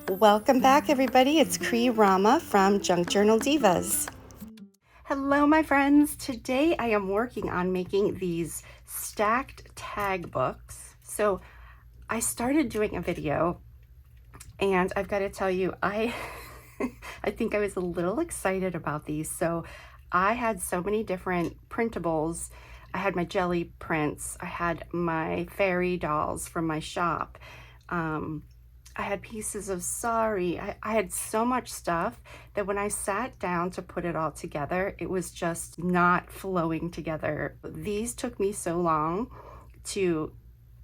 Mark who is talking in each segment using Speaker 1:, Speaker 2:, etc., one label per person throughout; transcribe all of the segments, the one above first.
Speaker 1: Welcome back, everybody. It's Rama from Junk Journal Divas. Hello, my friends. Today I am working on making these stacked tag books. So I started doing a video, and I've got to tell you, I think I was a little excited about these. So I had so many different printables. I had my jelly prints. I had my fairy dolls from my shop. I had pieces of sari. I had so much stuff that when I sat down to put it all together, it was just not flowing together. These took me so long to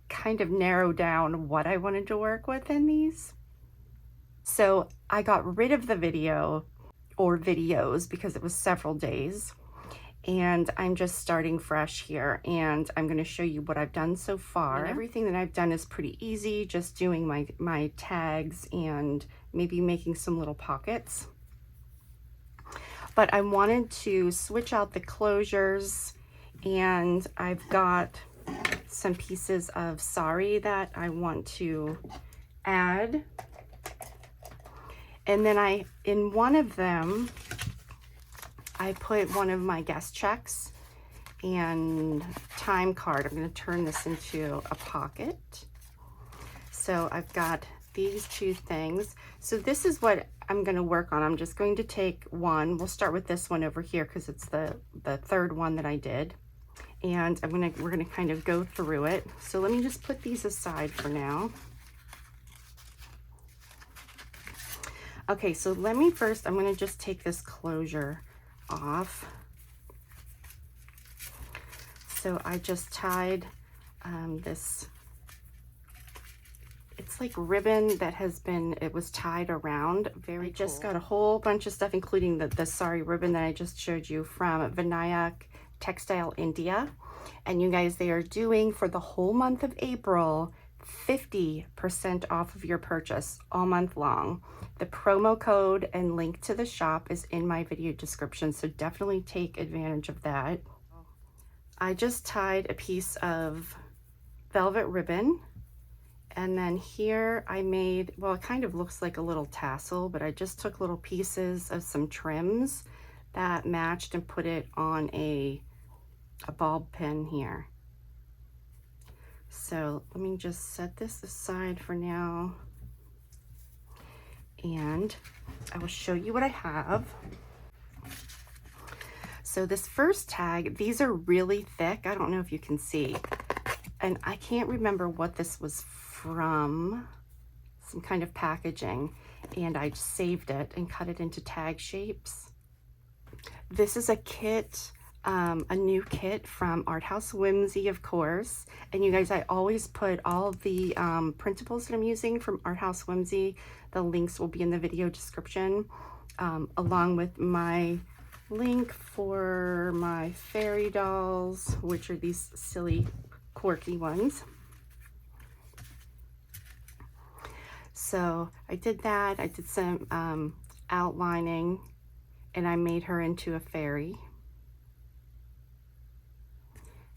Speaker 1: kind of narrow down what I wanted to work with in these. So I got rid of the video or videos because it was several days. And I'm just starting fresh here, and I'm going to show you what I've done so far. And everything that I've done is pretty easy, just doing my tags and maybe making some little pockets. But I wanted to switch out the closures, and I've got some pieces of sari that I want to add. And then in one of them, I put one of my guest checks and time card. I'm going to turn this into a pocket. So I've got these two things. So this is what I'm going to work on. I'm just going to take one. We'll start with this one over here because it's the third one that I did. And we're going to kind of go through it. So let me just put these aside for now. Okay, so let me first, I'm going to just take this closure off. So I just tied this, it's like ribbon that it was tied around. Very cool. Just got a whole bunch of stuff, including the sari ribbon that I just showed you from Vinayak Textile India. And you guys, they are doing for the whole month of April 50% off of your purchase all month long. The promo code and link to the shop is in my video description, so definitely take advantage of that. I just tied a piece of velvet ribbon, and then here I made, well, it kind of looks like a little tassel, but I just took little pieces of some trims that matched and put it on a bulb pin here. So let me just set this aside for now, and I will show you what I have. So this first tag, these are really thick. I don't know if you can see, and I can't remember what this was from, some kind of packaging, and I saved it and cut it into tag shapes. This is a kit. A new kit from House Whimsy, of course. And you guys, I always put all of the printables that I'm using from House Whimsy. The links will be in the video description, along with my link for my fairy dolls, which are these silly, quirky ones. So I did that. I did some outlining, and I made her into a fairy.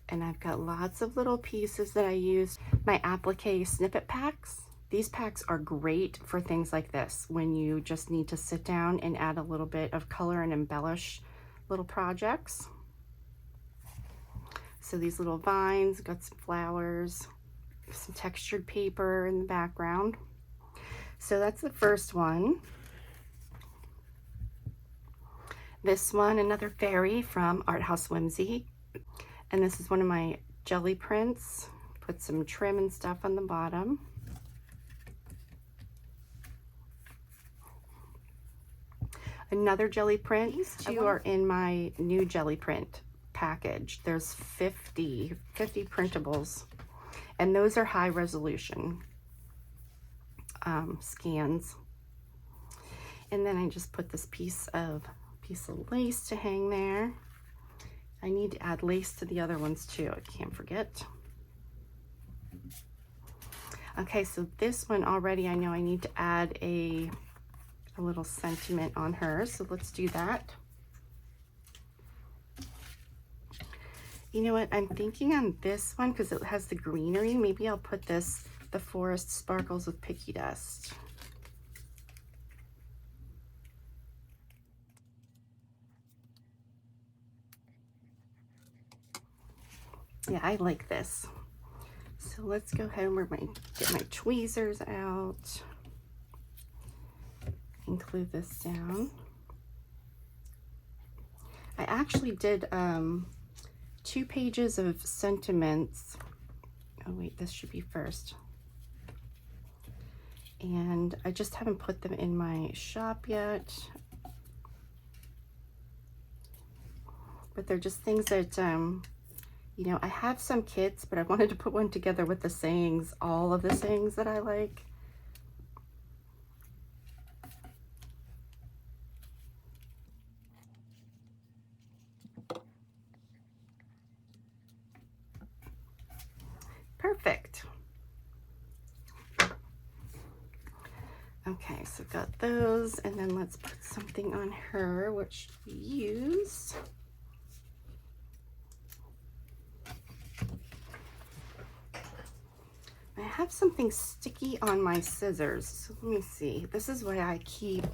Speaker 1: And I've got lots of little pieces that I used. My applique snippet packs. These packs are great for things like this, when you just need to sit down and add a little bit of color and embellish little projects. So these little vines, got some flowers, some textured paper in the background. So that's the first one. This one, another fairy from House Whimsy. And this is one of my jelly prints. Put some trim and stuff on the bottom. Another jelly print. These two are in my new jelly print package. There's 50 printables, and those are high resolution scans. And then I just put this piece of lace to hang there. I need to add lace to the other ones too, I can't forget. Okay, so this one already, I know I need to add a little sentiment on her, so let's do that. You know what, I'm thinking on this one, because it has the greenery, maybe I'll put this, the Forest Sparkles with Picky Dust. Yeah, I like this. So let's go ahead and get my tweezers out. Include this down. I actually did 2 pages of sentiments. Oh wait, this should be first. And I just haven't put them in my shop yet. But they're just things that, you know, I have some kits, but I wanted to put one together with the sayings, all of the sayings that I like. Perfect. Okay, so got those, and then let's put something on her, which we use. I have something sticky on my scissors, so let me see. This is why I keep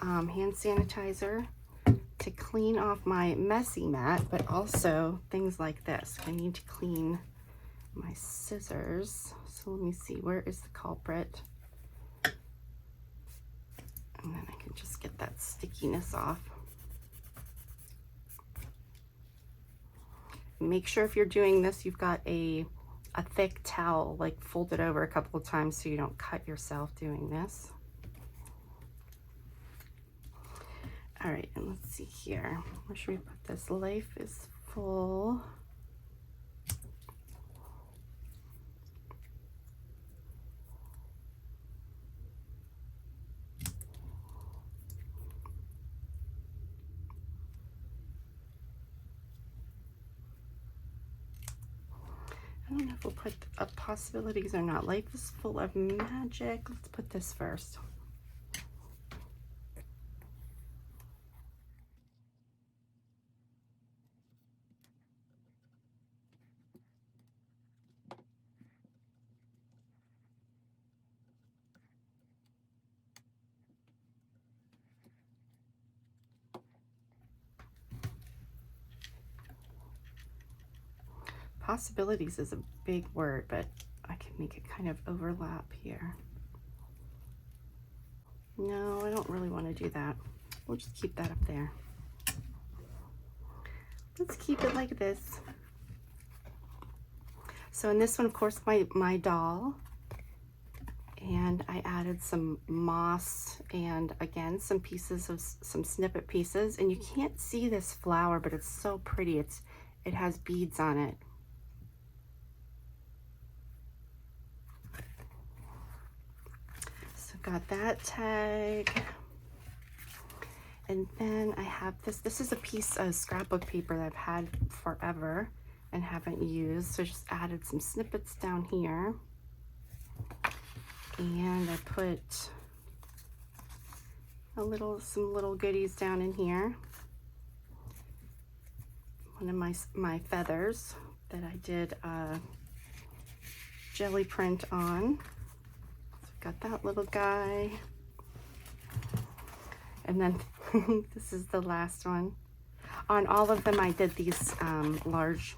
Speaker 1: hand sanitizer to clean off my messy mat, but also things like this. I need to clean my scissors. So let me see, where is the culprit? And then I can just get that stickiness off. Make sure if you're doing this, you've got a thick towel, like fold it over a couple of times so you don't cut yourself doing this. All right, and let's see here. Where should we put this? Life is full. I don't know if we'll put possibilities or not. Life is full of magic. Let's put this first. Possibilities is a big word, but I can make it kind of overlap here. No, I don't really want to do that. We'll just keep that up there. Let's keep it like this. So in this one, of course, my doll. And I added some moss and again, some pieces of some snippet pieces. And you can't see this flower, but it's so pretty. It has beads on it. So got that tag. And then I have this. This is a piece of scrapbook paper that I've had forever and haven't used. So I just added some snippets down here. And I put some little goodies down in here. One of my feathers that I did a jelly print on. So got that little guy. And then this is the last one. On all of them, I did these large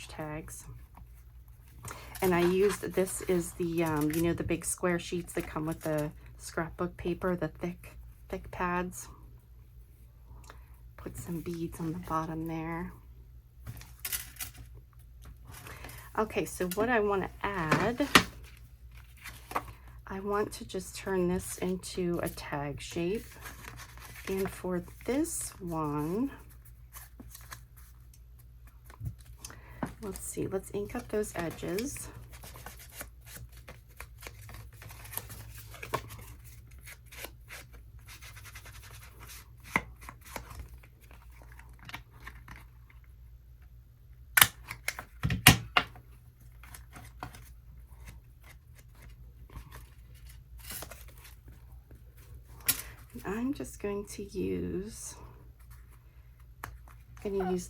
Speaker 1: tags. And I used, this is the, you know, the big square sheets that come with the scrapbook paper, the thick pads. Put some beads on the bottom there. Okay, so what I want to add, I want to just turn this into a tag shape. And for this one, let's see, let's ink up those edges. I'm just going to use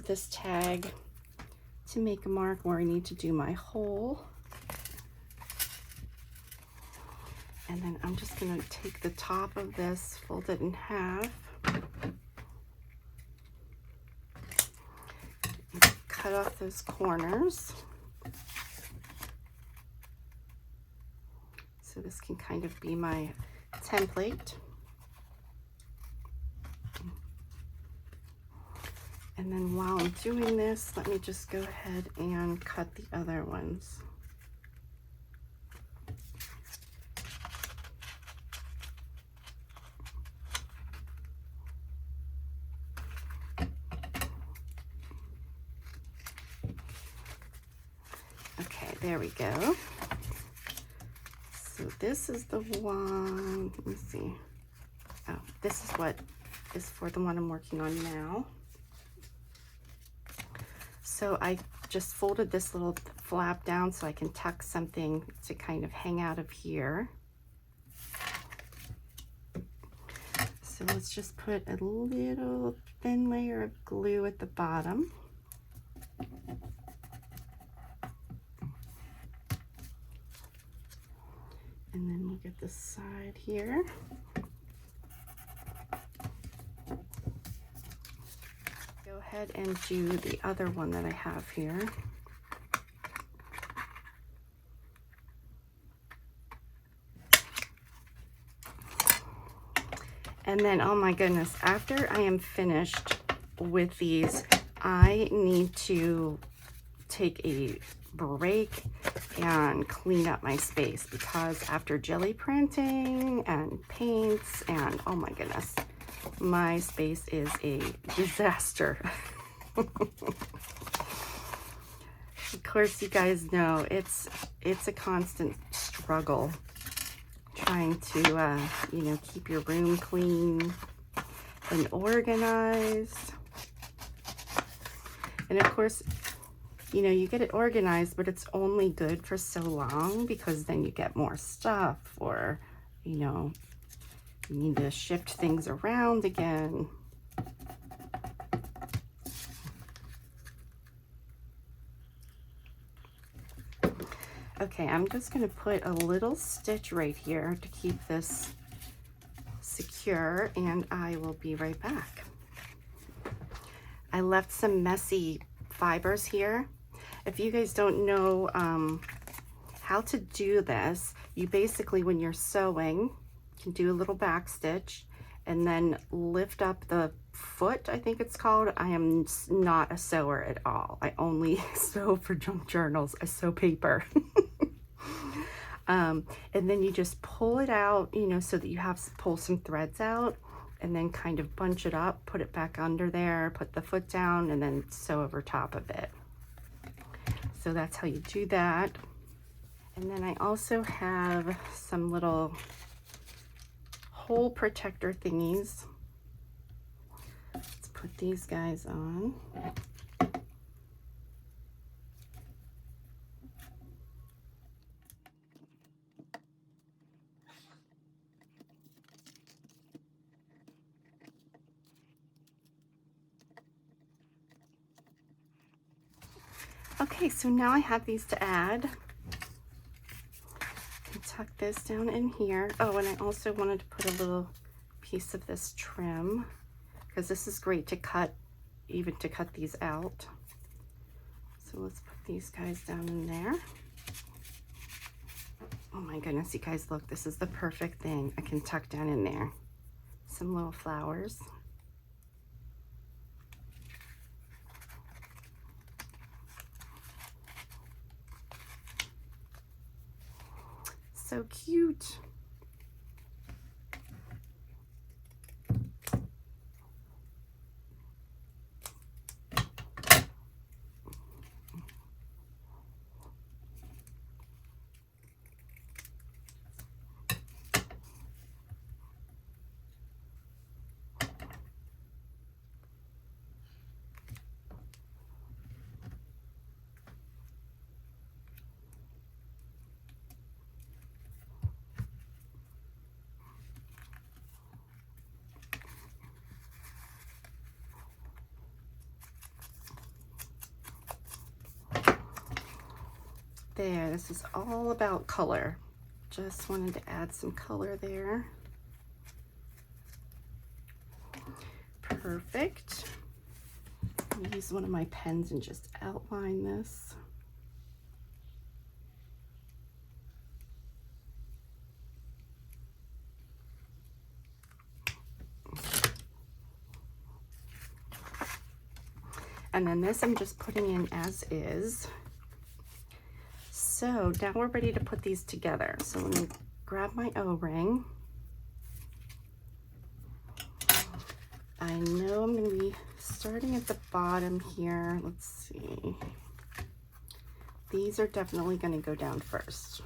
Speaker 1: this tag to make a mark where I need to do my hole. And then I'm just going to take the top of this, fold it in half, and cut cut off those corners. So this can kind of be my template. And then while I'm doing this, let me just go ahead and cut the other ones. Okay, there we go. So this is the one, let me see. Oh, this is what is for the one I'm working on now. So I just folded this little flap down so I can tuck something to kind of hang out of here. So let's just put a little thin layer of glue at the bottom. And then we'll get the side here. Go ahead and do the other one that I have here. And then, oh my goodness, after I am finished with these, I need to take a break and clean up my space, because after jelly printing and paints and oh my goodness, my space is a disaster. Of course, you guys know it's a constant struggle trying to you know, keep your room clean and organized. And of course, you know, you get it organized, but it's only good for so long, because then you get more stuff, or, you know, you need to shift things around again. Okay, I'm just going to put a little stitch right here to keep this secure, and I will be right back. I left some messy fibers here. If you guys don't know how to do this, you basically, when you're sewing, can do a little back stitch and then lift up the foot, I think it's called. I am not a sewer at all. I only sew for junk journals. I sew paper. And then you just pull it out, you know, so that you have to pull some threads out, and then kind of bunch it up, put it back under there, put the foot down, and then sew over top of it. So that's how you do that. And then I also have some little hole protector thingies. Let's put these guys on. Okay, so now I have these to add. Tuck this down in here. Oh, and I also wanted to put a little piece of this trim, because this is great to cut, even to cut these out. So let's put these guys down in there. Oh my goodness, you guys, look, this is the perfect thing. I can tuck down in there some little flowers. So cute. There, this is all about color. Just wanted to add some color there. I'll use one of my pens and just outline this. And then this I'm just putting in as is. So now we're ready to put these together. So let me grab my O-ring. I know I'm going to be starting at the bottom here. Let's see. These are definitely going to go down first.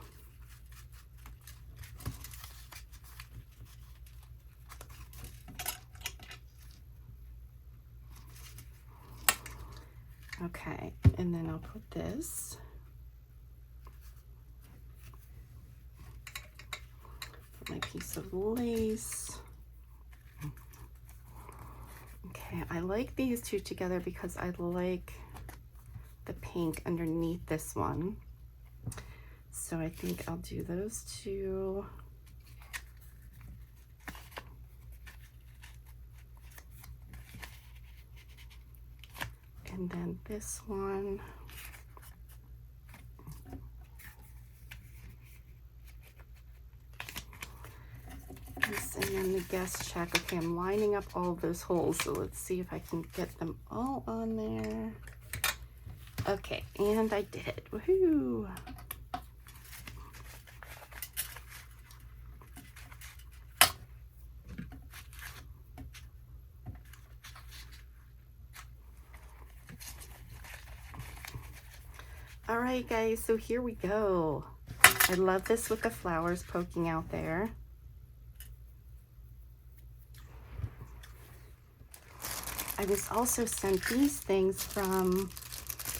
Speaker 1: Okay, and then I'll put this. Put my piece of lace. Okay, I like these two together because I like the pink underneath this one. So I think I'll do those two. And then this one. This, and then the guest check. Okay, I'm lining up all of those holes, so let's see if I can get them all on there. Okay, and I did it. Woohoo! All right, guys, so here we go. I love this with the flowers poking out there. I was also sent these things from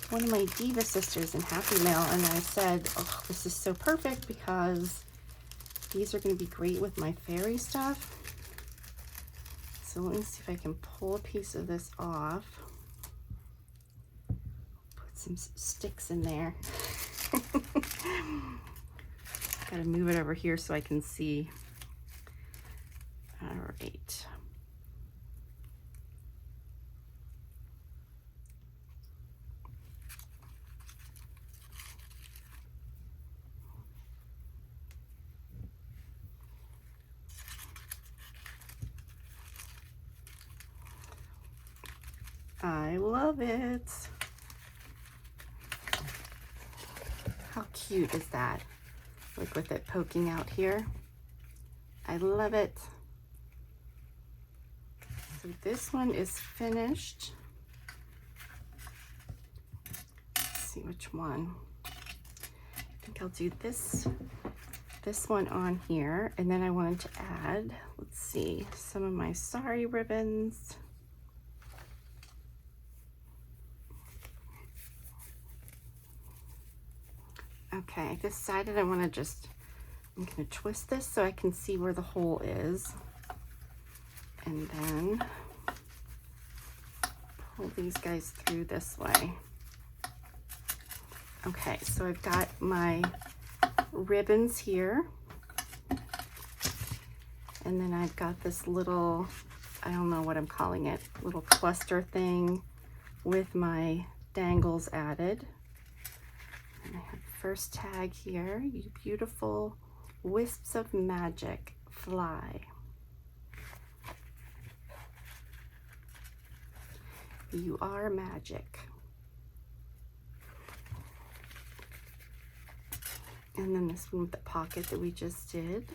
Speaker 1: one of my Diva sisters in Happy Mail, and I said, oh, this is so perfect because these are going to be great with my fairy stuff. So let me see if I can pull a piece of this off. Some sticks in there. Gotta move it over here so I can see. All right. I love it. How cute is that? Like with it poking out here. I love it. So this one is finished. Let's see which one. I think I'll do this one on here, and then I wanted to add, let's see, some of my sari ribbons. Okay, I decided I'm going to twist this so I can see where the hole is. And then pull these guys through this way. Okay, so I've got my ribbons here. And then I've got this little, I don't know what I'm calling it, little cluster thing with my dangles added. And I have first tag here, you beautiful wisps of magic fly. You are magic. And then this one with the pocket that we just did.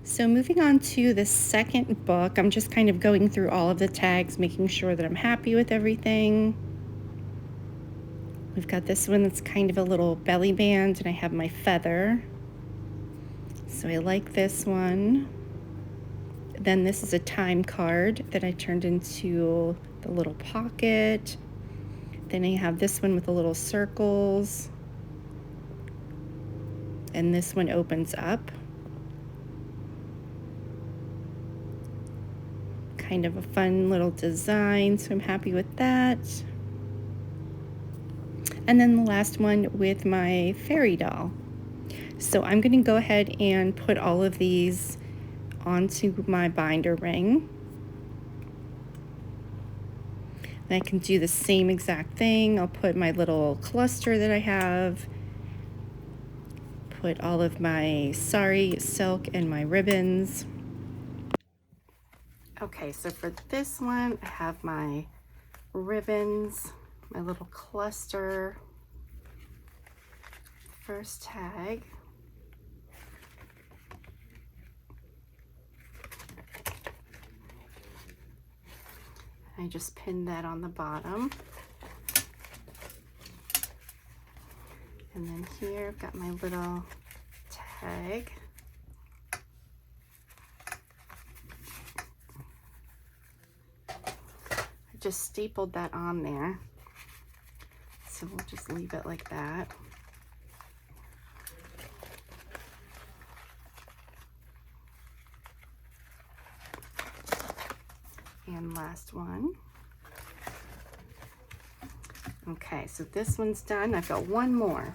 Speaker 1: So moving on to the second book, I'm just kind of going through all of the tags, making sure that I'm happy with everything. We've got this one that's kind of a little belly band, and I have my feather. So I like this one. Then this is a time card that I turned into the little pocket. Then I have this one with the little circles. And this one opens up. Kind of a fun little design, so I'm happy with that. And then the last one with my fairy doll. So I'm going to go ahead and put all of these onto my binder ring. And I can do the same exact thing. I'll put my little cluster that I have, put all of my sari silk and my ribbons. Okay, so for this one, I have my ribbons, my little cluster, first tag. I just pinned that on the bottom. And then here I've got my little tag. I just stapled that on there. So we'll just leave it like that. And last one. Okay, so this one's done. I've got one more.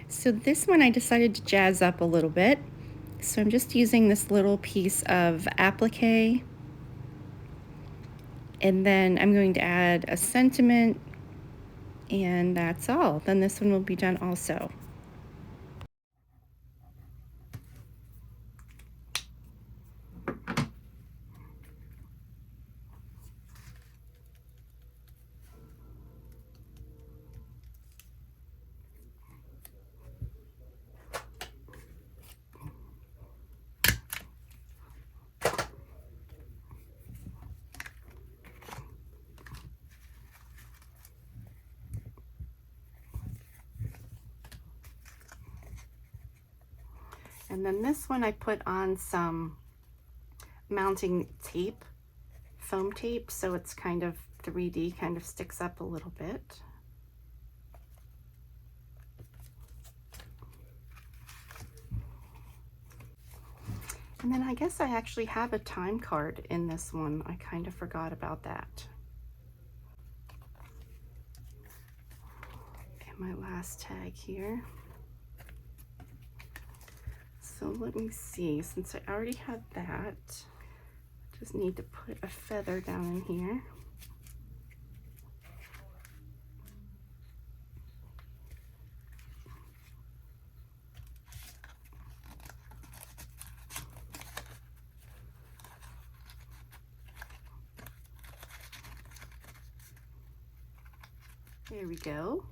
Speaker 1: So this one I decided to jazz up a little bit. So I'm just using this little piece of applique. And then I'm going to add a sentiment, and that's all. Then this one will be done also. And then this one I put on some mounting tape, foam tape, so it's kind of 3D, kind of sticks up a little bit. And then I guess I actually have a time card in this one. I kind of forgot about that. And my last tag here. So let me see, since I already had that, I just need to put a feather down in here. There we go.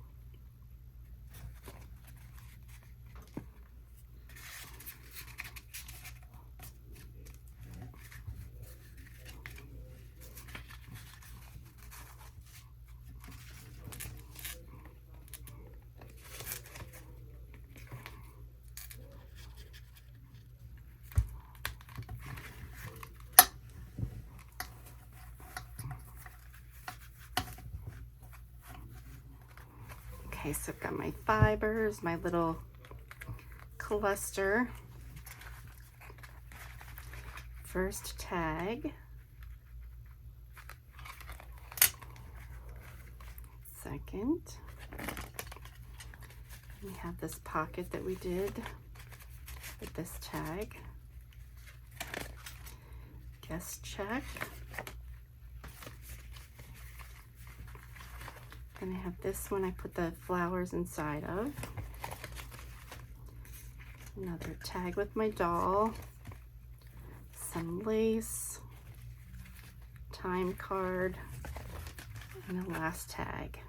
Speaker 1: Okay, so I've got my fibers, my little cluster, first tag, second, we have this pocket that we did with this tag, guest check. Then I have this one I put the flowers inside of. Another tag with my doll, some lace, time card, and the last tag.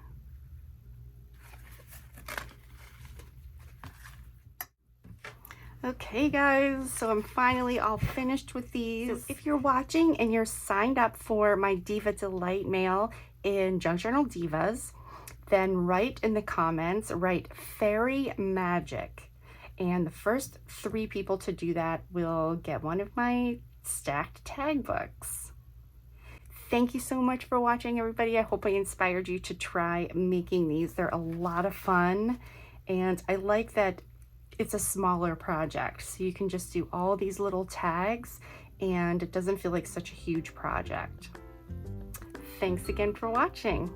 Speaker 1: Okay guys, so I'm finally all finished with these. So if you're watching and you're signed up for my Diva Delight mail in Junk Journal Divas, then write in the comments, write Fairy Magic. And the first 3 people to do that will get one of my stacked tag books. Thank you so much for watching, everybody. I hope I inspired you to try making these. They're a lot of fun, and I like that it's a smaller project, so you can just do all these little tags and it doesn't feel like such a huge project. Thanks again for watching.